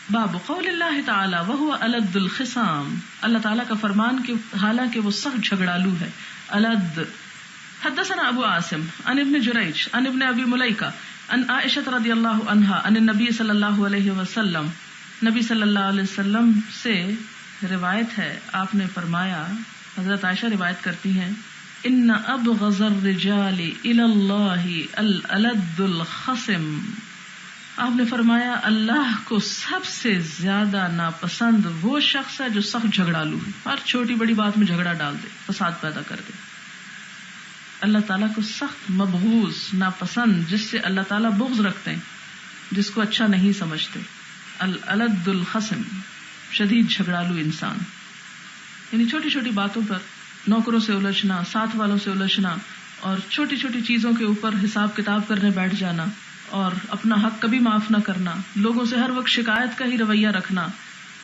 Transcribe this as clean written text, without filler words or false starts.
باب قول اللہ تعالی وہو الد الخصام، اللہ تعالیٰ کا فرمان کہ حالانکہ وہ سخت جھگڑالو ہے. الد. حدثنا ابو عاصم عن ابن جریج عن ابن ابی ملیکہ عن عائشہ رضی اللہ عنہا عن النبی صلی اللہ علیہ وسلم، نبی صلی اللہ علیہ وسلم سے روایت ہے، آپ نے فرمایا، حضرت عائشہ روایت کرتی ہیں، ان ابغض الرجال الی اللہ الالد الخصم، آپ نے فرمایا اللہ کو سب سے زیادہ ناپسند وہ شخص ہے جو سخت جھگڑالو ہے، ہر چھوٹی بڑی بات میں جھگڑا ڈال دے، فساد پیدا کر دے. اللہ تعالیٰ کو سخت مبغوض، ناپسند، جس سے اللہ تعالیٰ بغض رکھتے ہیں، جس کو اچھا نہیں سمجھتے. الالد الخصم، شدید جھگڑالو انسان، یعنی چھوٹی چھوٹی باتوں پر نوکروں سے الجھنا، ساتھ والوں سے الجھنا، اور چھوٹی چھوٹی چیزوں کے اوپر حساب کتاب کرنے بیٹھ جانا، اور اپنا حق کبھی معاف نہ کرنا، لوگوں سے ہر وقت شکایت کا ہی رویہ رکھنا،